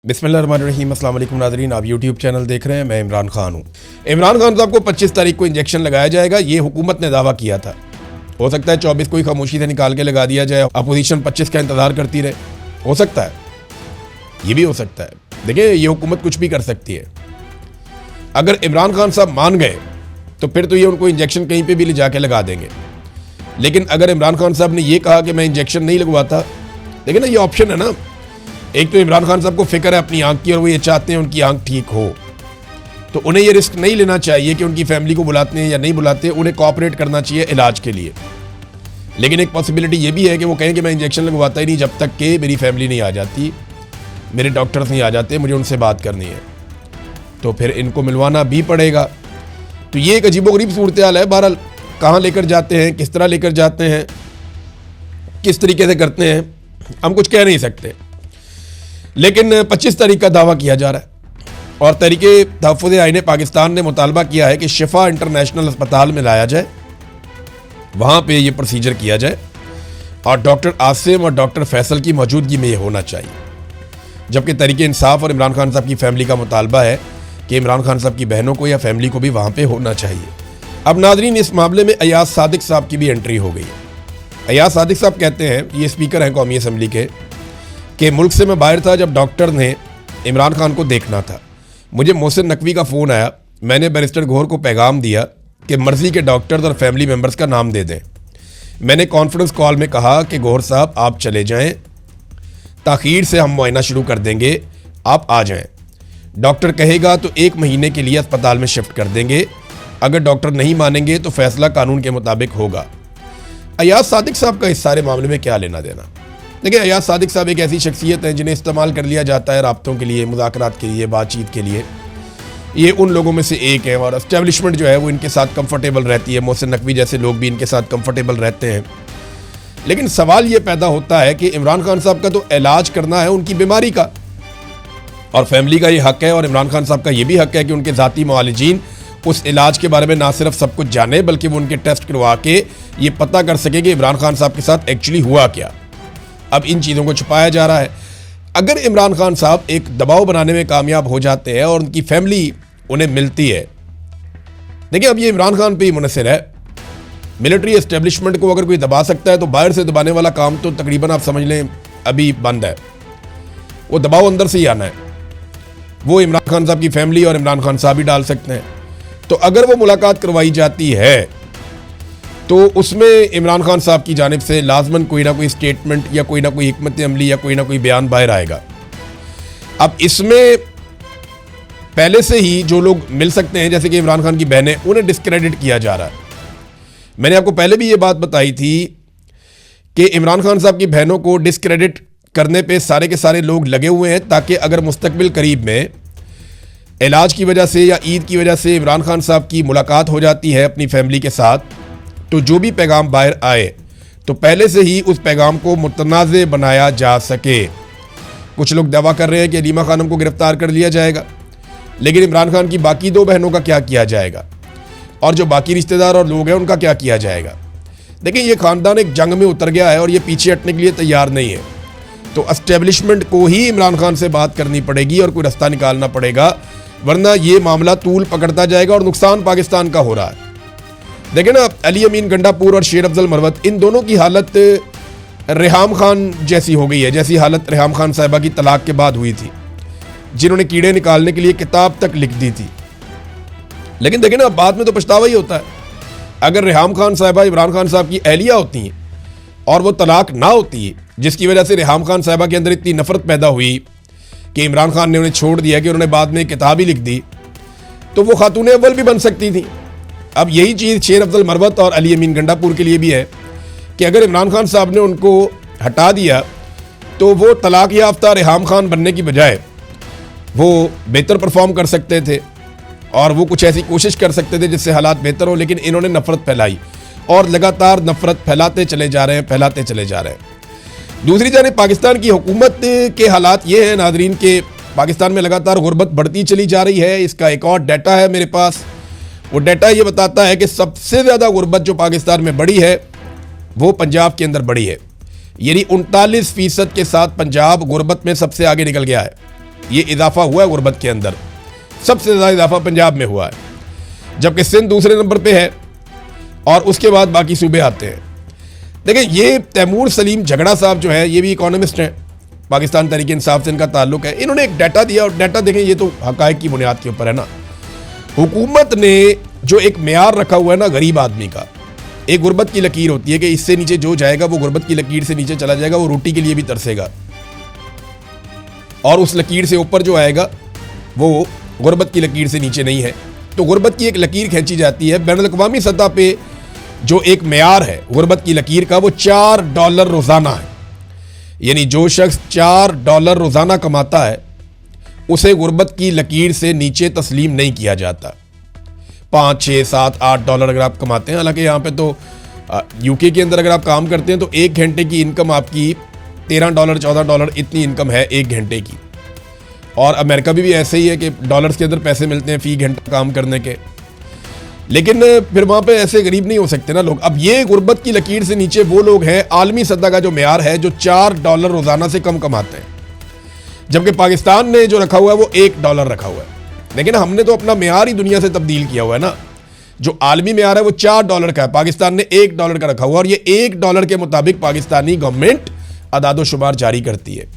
बिस्मिल्लाहिर्रहमानिर्रहीम। अस्सलाम वालेकुम नाज़रीन, आप यूट्यूब चैनल देख रहे हैं। मैं इमरान खान हूँ। इमरान खान साहब को 25 तारीख को इंजेक्शन लगाया जाएगा, ये हुकूमत ने दावा किया था। हो सकता है 24 को ही खामोशी से निकाल के लगा दिया जाए, अपोजिशन 25 का इंतज़ार करती रहे। हो सकता है, ये भी हो सकता है। देखिए, ये हुकूमत कुछ भी कर सकती है। अगर इमरान खान साहब मान गए तो फिर तो ये उनको इंजेक्शन कहीं पर भी ले जाके लगा देंगे। लेकिन अगर इमरान खान साहब ने ये कहा कि मैं इंजेक्शन नहीं लगवाता, देखिए ना, ये ऑप्शन है ना। एक तो इमरान खान साहब को फिक्र है अपनी आंख की और वो ये चाहते हैं उनकी आंख ठीक हो, तो उन्हें ये रिस्क नहीं लेना चाहिए कि उनकी फैमिली को बुलाते हैं या नहीं बुलाते, उन्हें कोऑपरेट करना चाहिए इलाज के लिए। लेकिन एक पॉसिबिलिटी ये भी है कि वो कहें कि मैं इंजेक्शन लगवाता ही नहीं जब तक कि मेरी फैमिली नहीं आ जाती, मेरे डॉक्टर्स नहीं आ जाते, मुझे उनसे बात करनी है। तो फिर इनको मिलवाना भी पड़ेगा। तो ये एक अजीबोगरीब सूरत हाल है। बहरहाल कहाँ लेकर जाते हैं, किस तरह लेकर जाते हैं, किस तरीके से करते हैं, हम कुछ कह नहीं सकते। लेकिन 25 तारीख का दावा किया जा रहा है और तहरीके तहफ़्फ़ुज़ आईन पाकिस्तान ने मुतालबा किया है कि शिफा इंटरनेशनल अस्पताल में लाया जाए, वहाँ पे ये प्रोसीजर किया जाए और डॉक्टर आसिम और डॉक्टर फैसल की मौजूदगी में ये होना चाहिए। जबकि तहरीके इंसाफ और इमरान खान साहब की फैमिली का मुतालबा है कि इमरान खान साहब की बहनों को या फैमिली को भी वहाँ पर होना चाहिए। अब नाज़रीन, इस मामले में अयाज सादिक साहब की भी एंट्री हो गई है। अयाज सादिक साहब कहते हैं, ये स्पीकर हैं कौमी असम्बली के, कि मुल्क से मैं बाहर था जब डॉक्टर ने इमरान खान को देखना था। मुझे मोहसिन नकवी का फ़ोन आया, मैंने बैरिस्टर गौहर को पैगाम दिया कि मर्ज़ी के डॉक्टर्स और फैमिली मेम्बर्स का नाम दे दें। मैंने कॉन्फ्रेंस कॉल में कहा कि गौहर साहब आप चले जाएं, ताख़ीर से हम मुआयना शुरू कर देंगे, आप आ जाएं। डॉक्टर कहेगा तो 1 महीने के लिए अस्पताल में शिफ्ट कर देंगे, अगर डॉक्टर नहीं मानेंगे तो फैसला कानून के मुताबिक होगा। अयाज सादिक साहब का इस सारे मामले में क्या लेना देना? देखिए, अयाज सादिक साहब एक ऐसी शख्सियत है जिन्हें इस्तेमाल कर लिया जाता है राब्तों के लिए, मुज़ाकरात के लिए, बातचीत के लिए। ये उन लोगों में से एक है और एस्टेब्लिशमेंट जो है वो इनके साथ कंफर्टेबल रहती है। मोहसिन नकवी जैसे लोग भी इनके साथ कंफर्टेबल रहते हैं। लेकिन सवाल ये पैदा होता है कि इमरान खान साहब का तो इलाज करना है उनकी बीमारी का, और फैमिली का ये हक है और इमरान खान साहब का ये भी हक है कि उनके ज़ाती मुआलिजीन उस इलाज के बारे में ना सिर्फ सब कुछ जाने, बल्कि वो उनके टेस्ट करवा के ये पता कर सके कि इमरान खान साहब के साथ एक्चुअली हुआ क्या। अब इन चीज़ों को छुपाया जा रहा है। अगर इमरान खान साहब एक दबाव बनाने में कामयाब हो जाते हैं और उनकी फैमिली उन्हें मिलती है, देखिए अब ये इमरान खान पे ही मुनहसर है। मिलिट्री एस्टेब्लिशमेंट को अगर कोई दबा सकता है तो बाहर से दबाने वाला काम तो तकरीबन आप समझ लें अभी बंद है। वो दबाव अंदर से ही आना है, वो इमरान खान साहब की फैमिली और इमरान खान साहब ही डाल सकते हैं। तो अगर वो मुलाकात करवाई जाती है तो उसमें इमरान खान साहब की जानिब से लाजमन कोई ना कोई स्टेटमेंट या कोई ना कोई हिकमत अमली या कोई ना कोई बयान बाहर आएगा। अब इसमें पहले से ही जो लोग मिल सकते हैं, जैसे कि इमरान खान की बहनें, उन्हें डिस्क्रेडिट किया जा रहा है। मैंने आपको पहले भी ये बात बताई थी कि इमरान खान साहब की बहनों को डिस्क्रेडिट करने पे सारे के सारे लोग लगे हुए हैं, ताकि अगर मुस्तकबिल करीब में इलाज की वजह से या ईद की वजह से इमरान खान साहब की मुलाकात हो जाती है अपनी फैमिली के साथ, तो जो भी पैगाम बाहर आए तो पहले से ही उस पैगाम को मुतनाज़े बनाया जा सके। कुछ लोग दावा कर रहे हैं कि अलीमा खानम को गिरफ्तार कर लिया जाएगा, लेकिन इमरान खान की बाकी 2 बहनों का क्या किया जाएगा, और जो बाकी रिश्तेदार और लोग हैं उनका क्या किया जाएगा? देखिए, ये ख़ानदान एक जंग में उतर गया है और ये पीछे हटने के लिए तैयार नहीं है। तो एस्टेब्लिशमेंट को ही इमरान खान से बात करनी पड़ेगी और कोई रास्ता निकालना पड़ेगा, वरना ये मामला तूल पकड़ता जाएगा और नुकसान पाकिस्तान का हो रहा है। देखें ना, अली अमीन गंडापुर और शेर अफजल मरवत, इन दोनों की हालत रेहाम खान जैसी हो गई है, जैसी हालत रेहाम खान साहिबा की तलाक के बाद हुई थी, जिन्होंने कीड़े निकालने के लिए किताब तक लिख दी थी। लेकिन देखें ना, बाद में तो पछतावा ही होता है। अगर रेहाम खान साहिबा इमरान खान साहब की अहलिया होती हैं और वो तलाक ना होती, जिसकी वजह से रेहाम खान साहिबा के अंदर इतनी नफरत पैदा हुई कि इमरान खान ने उन्हें छोड़ दिया, कि उन्होंने बाद में किताब ही लिख दी, तो वो खातून अव्वल भी बन सकती थी। अब यही चीज़ शेर अफजल मरवत और अली अमीन गंडापुर के लिए भी है कि अगर इमरान खान साहब ने उनको हटा दिया तो वो तलाक याफ्ता रेहाम खान बनने की बजाय वो बेहतर परफॉर्म कर सकते थे और वो कुछ ऐसी कोशिश कर सकते थे जिससे हालात बेहतर हो। लेकिन इन्होंने नफरत फैलाई और लगातार नफरत फैलाते चले जा रहे हैं। दूसरी जानिब पाकिस्तान की हुकूमत के हालात ये हैं नाजरीन के पाकिस्तान में लगातार गुर्बत बढ़ती चली जा रही है। इसका एक और डाटा है मेरे पास। वो डाटा ये बताता है कि सबसे ज़्यादा गुर्बत जो पाकिस्तान में बढ़ी है वो पंजाब के अंदर बढ़ी है। यानी 39% के साथ पंजाब गुर्बत में सबसे आगे निकल गया है। ये इजाफा हुआ है गुर्बत के अंदर। सबसे ज़्यादा इजाफा पंजाब में हुआ है, जबकि सिंध दूसरे नंबर पे है और उसके बाद बाकी सूबे आते हैं। देखिए, ये तैमूर सलीम झगड़ा साहब जो है, ये भी इकोनॉमिस्ट हैं, पाकिस्तान तहरीक इंसाफ से इनका ताल्लुक है। इन्होंने एक डाटा दिया और डाटा देखें, ये तो हकायक की बुनियाद के ऊपर है ना। हुकूमत ने जो एक मेयार रखा हुआ है ना गरीब आदमी का, एक गुर्बत की लकीर होती है कि इससे नीचे जो जाएगा वो गुर्बत की लकीर से नीचे चला जाएगा, वो रोटी के लिए भी तरसेगा, और उस लकीर से ऊपर जो आएगा वो गुर्बत की लकीर से नीचे नहीं है। तो गुर्बत की एक लकीर खींची जाती है। बैनुल अक़वामी सतह पे जो एक मेयार है गुर्बत की लकीर का, वो $4 रोज़ाना है। यानी जो शख्स $4 रोज़ाना कमाता है उसे गुर्बत की लकीर से नीचे तस्लीम नहीं किया जाता। 5, 6, 7, $8 अगर आप कमाते हैं, हालांकि यहाँ पे तो यूके के अंदर अगर आप काम करते हैं तो 1 घंटे की इनकम आपकी $13, $14 इतनी इनकम है 1 घंटे की। और अमेरिका भी ऐसे ही है कि डॉलर्स के अंदर पैसे मिलते हैं फी घंटा काम करने के। लेकिन फिर वहाँ पे ऐसे गरीब नहीं हो सकते ना लोग। अब ये गुर्बत की लकीर से नीचे वो लोग हैं, आलमी सतह का जो मेयार है, जो $4 रोज़ाना से कम कमाते हैं, जबकि पाकिस्तान ने जो रखा हुआ है वो $1 रखा हुआ है। लेकिन हमने तो अपना मेयार ही दुनिया से तब्दील किया हुआ है ना। जो आलमी मेयार है वो $4 का है, पाकिस्तान ने $1 का रखा हुआ, और ये $1 के मुताबिक पाकिस्तानी गवर्नमेंट अदाद-ओ-शुमार जारी करती है।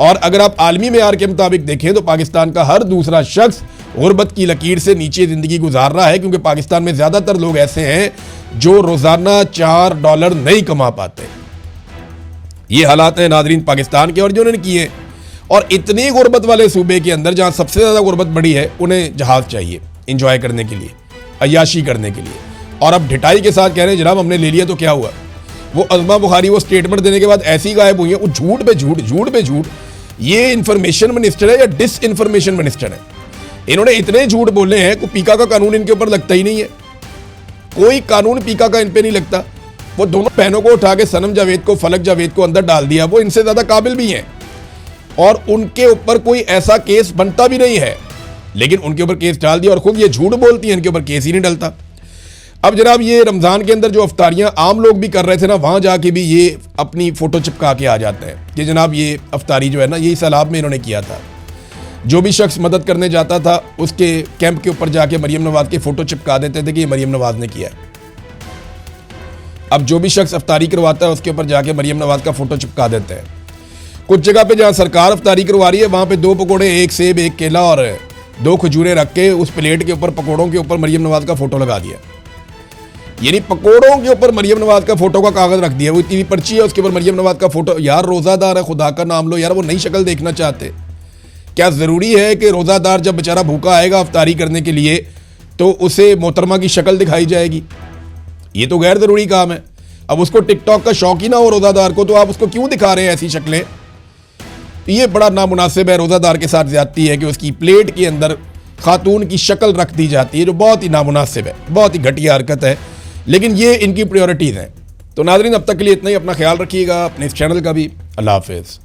और अगर आप आलमी मेयार के मुताबिक देखें तो पाकिस्तान का हर दूसरा शख्स गुर्बत की लकीर से नीचे ज़िंदगी गुजार रहा है, क्योंकि पाकिस्तान में ज़्यादातर लोग ऐसे हैं जो रोज़ाना $4 नहीं कमा पाते। ये हालात हैं नाज़रीन पाकिस्तान के, और जो उन्होंने किए। और इतनी गुर्बत वाले सूबे के अंदर जहाँ सबसे ज़्यादा गुर्बत बड़ी है, उन्हें जहाज़ चाहिए इंजॉय करने के लिए, अय्याशी करने के लिए। और अब ढिठाई के साथ कह रहे हैं जनाब हमने ले लिया तो क्या हुआ। वो अज़मा बुखारी वो स्टेटमेंट देने के बाद ऐसी गायब हुई है, वो झूठ पे झूठ, झूठ पे झूठ। ये इंफॉर्मेशन मिनिस्टर है या डिस इंफॉर्मेशन मिनिस्टर है? इन्होंने इतने झूठ बोले हैं कि पीका का कानून इनके ऊपर लगता ही नहीं है। कोई कानून पीका का इन पे नहीं लगता। वो दोनों बहनों को उठा के सनम जावेद को, फलक जावेद को अंदर डाल दिया। वो इनसे ज़्यादा काबिल भी हैं और उनके ऊपर कोई ऐसा केस बनता भी नहीं है, लेकिन उनके ऊपर केस डाल दिया और खुद ये झूठ बोलती हैं, इनके ऊपर केस ही नहीं डलता। अब जनाब ये रमज़ान के अंदर जो अफ्तारियाँ आम लोग भी कर रहे थे ना, वहाँ जाके भी ये अपनी फ़ोटो चिपका के आ जाते हैं कि जनाब ये अफ्तारी जो है ना, यही सैलाब में इन्होंने किया था। जो भी शख्स मदद करने जाता था उसके कैंप के ऊपर जाके मरीम नवाज़ की फ़ोटो चिपका देते थे कि ये मरीम नवाज़ ने किया है। अब जो भी शख्स अफ्तारी करवाता है उसके ऊपर जाके मरीम नवाज़ का फ़ोटो चिपका देते हैं। कुछ जगह पे जहाँ सरकार अफ्तारी करवा रही है वहाँ पे 2 पकौड़े, 1 सेब, 1 केला और 2 खजूरें रख के उस प्लेट के ऊपर, पकौड़ों के ऊपर मरीम नवाज़ का फ़ोटो लगा दिया। यानी पकौड़ों के ऊपर मरीम नवाज़ का फ़ोटो का कागज़ रख दिया। वो इतनी पर्ची है उसके ऊपर मरीम नवाज़ का फ़ोटो। यार रोज़ादार है, खुदा का नाम लो यार, वो नई शक्ल देखना चाहते। क्या ज़रूरी है कि रोज़ादार जब बेचारा भूखा आएगा अफ्तारी करने के लिए तो उसे मोहतरमा की शक्ल दिखाई जाएगी? ये तो गैर ज़रूरी काम है। अब उसको टिकटॉक का शौक ही ना हो रोज़ादार को, तो आप उसको क्यों दिखा रहे हैं ऐसी शक्लें? ये बड़ा नामुनासिब है। रोज़ादार के साथ ज़्यादती है कि उसकी प्लेट के अंदर खातून की शक्ल रख दी जाती है, जो बहुत ही नामुनासिब है, बहुत ही घटिया हरकत है। लेकिन ये इनकी प्रायोरिटीज़ हैं। तो नाज़रीन अब तक के लिए इतना ही। अपना ख्याल रखिएगा, अपने इस चैनल का भी। अल्लाह हाफ़िज़।